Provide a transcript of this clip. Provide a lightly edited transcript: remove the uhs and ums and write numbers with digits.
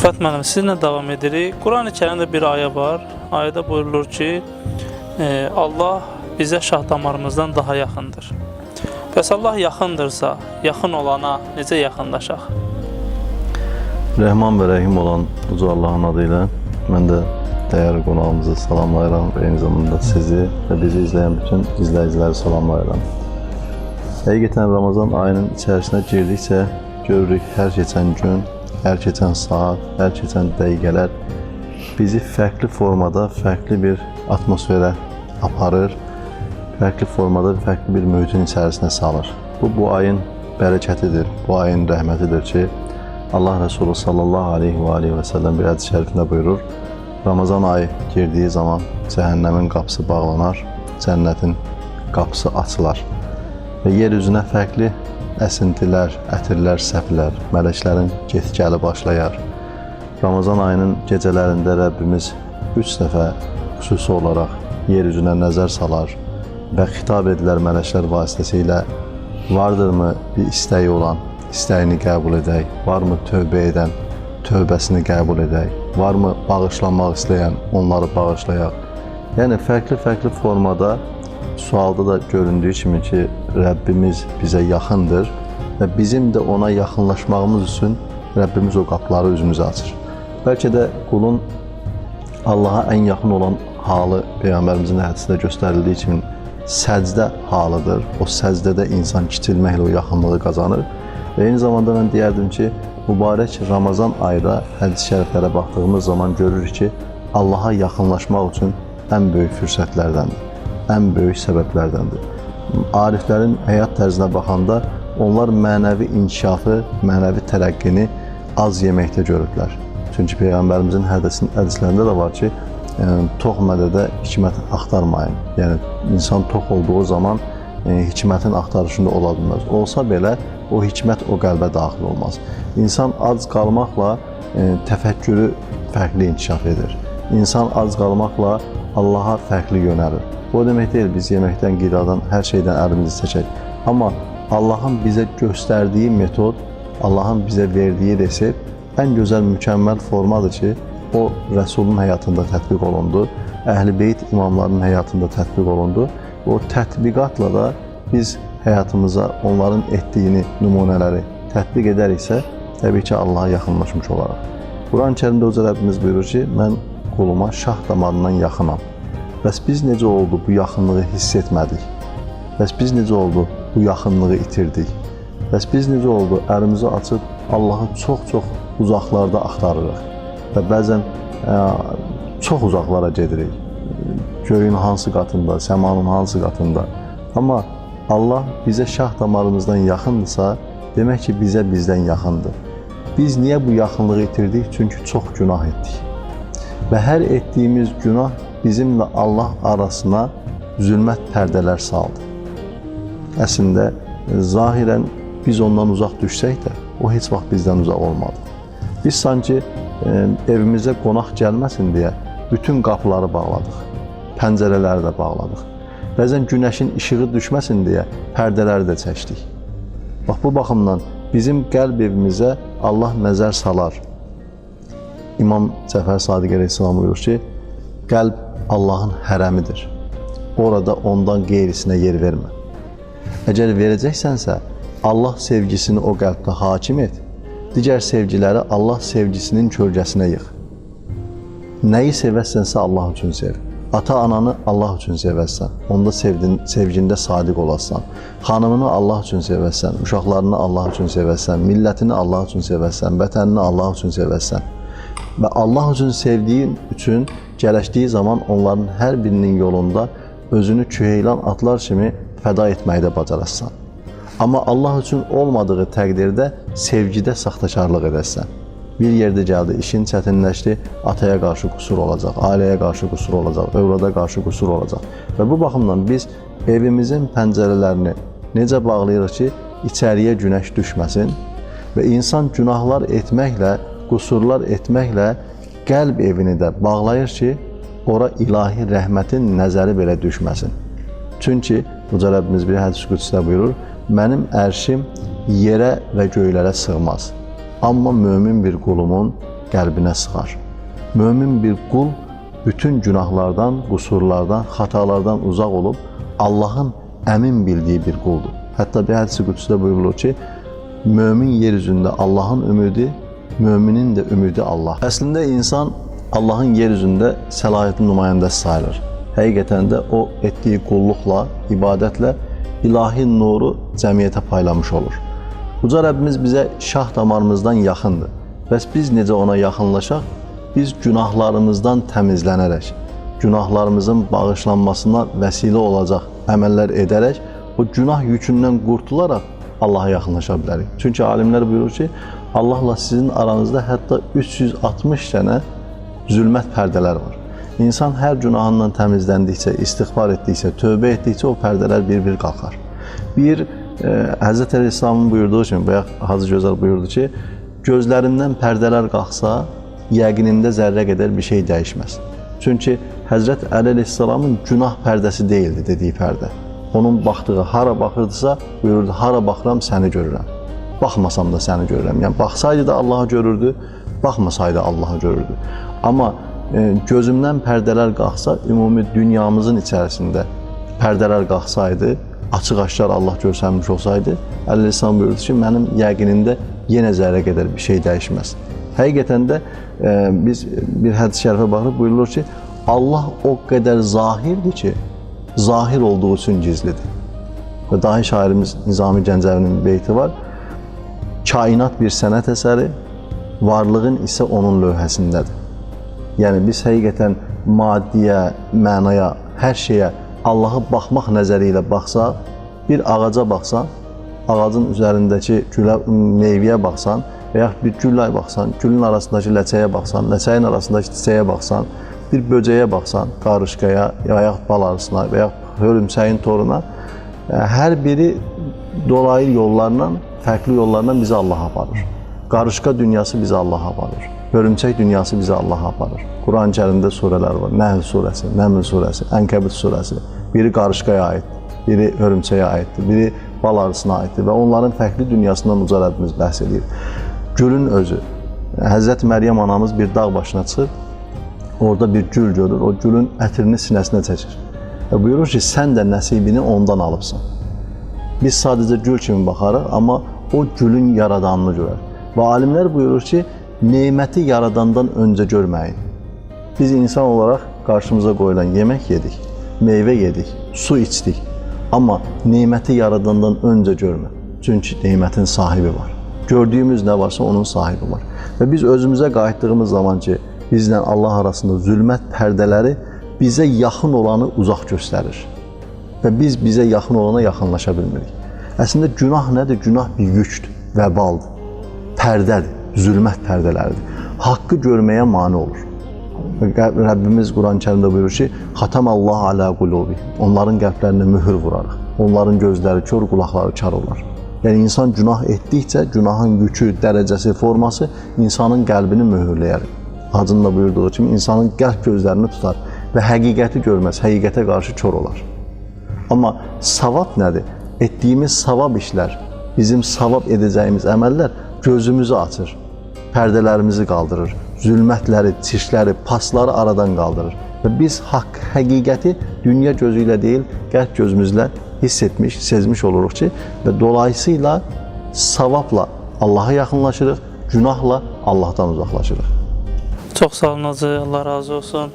Rüfət müəllim, sizinlə davam edirik. Quran-ı Kərimdə bir ayə var. Ayədə buyurulur ki, Allah bizə şah damarımızdan daha yaxındır. Bəs Allah yaxındırsa, yaxın olana necə yaxınlaşaq? Rəhman və Rəhim olan Uca Allahın adıyla mən də dəyərli qonağımızı salamlayıram və eyni zamanda sizi və bizi izləyən bütün izləyiciləri salamlayıram. Həqiqətən Ramazan ayının içərisinə girdikcə görürük hər keçən gün, hər keçən saat, hər keçən dəqiqələr bizi fərqli formada, fərqli bir atmosferə aparır, fərqli formada, fərqli bir mühitin içərisinə salır. Bu ayın bərəkətidir, bu ayın rəhmətidir ki, Allah Resulü sallallahu aleyhi və səlləm bir hədis-i şərifində buyurur, Ramazan ayı girdiyi zaman cəhənnəmin qapısı bağlanar, cənnətin qapısı açılar və yer üzünə fərqli əsintilər, ətirlər səpilər, mələklərin get-gəli başlayar. Ramazan ayının gecələrində Rəbbimiz 3 dəfə xüsusi olaraq yer üzünə nəzər salar və xitab edilər mələklər vasitəsilə, vardırmı bir istəyi olan, istəyini qəbul edək, varmı tövbə edən, tövbəsini qəbul edək, varmı bağışlanmaq istəyən, onları bağışlayaq. Yəni, fərqli formada sualda da göründüyü kimi ki, Rəbbimiz bizə yaxındır və bizim də ona yaxınlaşmağımız üçün Rəbbimiz o qapıları üzümüzə açır. Bəlkə də qulun Allaha ən yaxın olan halı Peyğəmbərimizin hədisində göstərildiyi kimi səcdə halıdır. O səcdədə insan kiçilməklə o yaxınlığı qazanır. Və eyni zamanda mən deyərdim ki, mübarək Ramazan ayda hədis-i şəriflərə baxdığımız zaman görürük ki, Allaha yaxınlaşmaq üçün ən böyük fürsətlərdəndir, ən böyük səbəblərdəndir. Ariflərin həyat tərzinə baxanda onlar mənəvi inkişafı, mənəvi tərəqqini az yeməkdə görürlər. Çünki Peyğəmbərimizin hədislərində də var ki, tox mədədə hikmət axtarmayın. Yəni, insan tox olduğu zaman hikmətin axtarışında ola bilməz. Olsa belə, o hikmət o qəlbə daxil olmaz. İnsan ac qalmaqla təfəkkürü fərqli inkişaf edir. İnsan ac qalmaqla Allaha fərqli yönəlir. O demək deyil, biz yeməkdən, qidadan, hər şeydən əlimizi çəkək. Amma Allahın bizə göstərdiyi metod, Allahın bizə verdiyi resept ən gözəl, mükəmməl formadır ki, o Rəsulun həyatında tətbiq olundu, Əhl-i Beyt imamlarının həyatında tətbiq olundu. O tətbiqatla da biz həyatımıza onların etdiyini, nümunələri tətbiq edəriksə, təbii ki, Allaha yaxınlaşmış olaraq. Quran-ı Kərimdə Uca Rəbbimiz buyurur ki, mən quluma şah damarından yaxınam. Bəs biz necə oldu bu yaxınlığı hiss etmədik? Bəs biz necə oldu bu yaxınlığı itirdik? Bəs biz necə oldu əlimizi açıb Allahı çox uzaqlarda axtarırıq və bəzən çox uzaqlara gedirik. Göyün hansı qatında, səmanın hansı qatında. Amma Allah bizə şah damarımızdan yaxındırsa, demək ki, bizdən yaxındır. Biz niyə bu yaxınlığı itirdik? Çünki çox günah etdik. Və hər etdiyimiz günah bizimlə Allah arasına zülmət pərdələr saldı. Əslində, zahirən biz ondan uzaq düşsək də, o heç vaxt bizdən uzaq olmadı. Biz sanki evimizə qonaq gəlməsin deyə bütün qapıları bağladıq, pəncərələri də bağladıq. Bəzən günəşin işığı düşməsin deyə pərdələri də çəkdik. Bax, bu baxımdan bizim qəlb evimizə Allah nəzər salar. İmam Cəfər Sadiq əleyhissalam buyurur ki, qəlb Allahın hərəmidir. Orada ondan qeyrisinə yer vermə. Əgər verəcəksənsə, Allah sevgisini o qəlbdə hakim et, digər sevgiləri Allah sevgisinin kölgəsinə yığ. Nəyi sevərsənsə Allah üçün sev. Ata-ananı Allah üçün sevərsən, onda sevgində sadiq olarsan. Xanımını Allah üçün sevərsən, uşaqlarını Allah üçün sevərsən, millətini Allah üçün sevərsən, vətənini Allah üçün sevərsən. Və Allah üçün sevdiyin üçün gələşdiyi zaman onların hər birinin yolunda özünü küheylan atlar kimi fəda etməkdə bacarırsan. Amma Allah üçün olmadığı təqdirdə sevgidə saxtakarlıq edərsən. Bir yerdə gəldi, işin çətinləşdi, ataya qarşı qüsur olacaq, ailəyə qarşı qüsur olacaq, övlada qarşı qüsur olacaq. Və bu baxımdan biz evimizin pəncərələrini necə bağlayırıq ki, içəriyə günəş düşməsin və insan günahlar etməklə, qüsurlar etməklə qəlb evini də bağlayır ki, ora ilahi rəhmətin nəzəri belə düşməsin. Çünki Uca Rəbbimiz bir hədis-i qüdsüdə buyurur, mənim ərşim yerə və göylərə sığmaz. Amma mömin bir qulumun qəlbinə sığar. Mömin bir qul bütün günahlardan, qusurlardan, xatalardan uzaq olub Allahın əmin bildiyi bir quldur. Hətta bir hədis-i qüdsüdə buyurulur ki, mömin yer üzündə Allahın ümidi, müminin də ümidi Allah. Əslində insan Allahın yer üzündə səlahiyyətli nümayəndəsi sayılır. Həqiqətən də o etdiyi qulluqla, ibadətlə ilahi nuru cəmiyyətə paylamış olur. Uca Rəbbimiz bizə şah damarımızdan yaxındır. Bəs biz necə ona yaxınlaşaq? Biz günahlarımızdan təmizlənərək, günahlarımızın bağışlanmasına vəsilə olacaq əməllər edərək, o günah yükündən qurtularaq Allaha yaxınlaşa bilərik. Çünki alimlər buyurur ki, Allahla sizin aranızda hətta 360 dənə zülmət pərdələr var. İnsan hər günahından təmizləndikcə, istiğfar etdikcə, tövbə etdikcə o pərdələr bir-bir qalxar. Hz. Əl-İslamın buyurduğu kimi, bayaq Hacı Gözəl buyurdu ki, gözlərimdən pərdələr qalxsa, yəqinində zərrə qədər bir şey dəyişməz. Çünki Həzrət Əli Əleyhisselamın günah pərdəsi deyildi dediyi pərdə. Onun baxdığı hara baxırdısa, buyurdu, hara baxıram səni görürəm. Baxmasam da səni görürəm. Yəni, baxsaydı da Allahı görürdü, baxmasaydı Allahı görürdü. Amma gözümdən pərdələr qalxsa, ümumi dünyamızın içərisində pərdələr qalxsaydı, açıq-aşkar Allah görsənmiş olsaydı, Əl-Əleyhisselam buyurdu ki, mənim yəqinində yenə zərrə qədər bir şey dəyişməz. Həqiqətən də biz bir hədis-i şərifə baxırıq, buyurulur ki, Allah o qədər zahirdir ki, zahir olduğu üçün gizlidir. Və dahi şairimiz Nizami Gəncəvinin beyti var, kainat bir sənət əsəri, varlığın isə onun lövhəsindədir. Yəni, biz həqiqətən maddiyə, mənaya, hər şeyə Allaha baxmaq nəzəri ilə baxsaq, bir ağaca baxsan, ağacın üzərindəki meyvəyə baxsan və yaxud bir güllə baxsan, gülün arasındakı ləçəyə baxsan, ləçəyin arasındakı çiçəyə baxsan, bir böcəyə baxsan, qarışqaya və yaxud bal arısına və yaxud hörümçəyin toruna, hər biri dolayı yollarla, fərqli yollarla bizi Allaha aparır. Qarışqa dünyası bizi Allaha aparır. Hörümçək dünyası bizi Allaha aparır. Quran-ı Kərimdə surələr var. Nəhl surəsi, Nəml surəsi, Ənkəbut surəsi. Biri qarışqaya aiddir, biri hörümçəyə aiddir, biri bal arısına aiddir və onların fərqli dünyasından Uca Rəbbimiz bəhs edir. Gülün özü. Həzrət Məryəm anamız bir dağ başına çıxır, orada bir gül görür, o gülün ətrini sinəsinə çəkir. Və buyurur ki, sən də nəsibini ondan alıbsan. Biz sadəcə gül kimi baxarıq, amma o gülün yaradanını görər. Və alimlər buyurur ki, neməti yaradandan öncə görməyin. Biz insan olaraq qarşımıza qoyulan yemək yedik, meyvə yedik, su içdik. Amma neməti yaradandan öncə görmə. Çünki nemətin sahibi var. Gördüyümüz nə varsa onun sahibi var. Və biz özümüzə qayıtdığımız zaman ki, bizlə Allah arasında zülmət pərdələri bizə yaxın olanı uzaq göstərir. Və biz bizə yaxın olana yaxınlaşa bilmirik. Əslində günah nədir? Günah bir yükdür, vəbaldır, pərdədir, zülmət pərdələridir. Haqqı görməyə mane olur. Rəbbimiz Quran-ı Kərimdə buyurur ki, Xatamallahu alə qulubi. Onların qəlblərinə mühür vurarıq. Onların gözləri kör, qulaqları kar olar. Yəni, insan günah etdikcə, günahın yükü, dərəcəsi, forması insanın qəlbini mühürləyər. Hacının da buyurduğu kimi, insanın qəlb gözlərini tutar və həqiqəti görməz, həqiqətə qarşı kör olar. Amma savab nədir? Etdiyimiz savab işlər, bizim savab edəcəyimiz əməllər gözümüzü açır, pərdələrimizi qaldırır, zülmətləri, çirkləri, pasları aradan qaldırır. Və biz haqq, həqiqəti dünya gözü ilə deyil, qəlb gözümüzlə hiss etmiş, sezmiş oluruq ki, və dolayısıyla savabla Allaha yaxınlaşırıq, günahla Allahdan uzaqlaşırıq. Çox sağ olun, Allah razı olsun.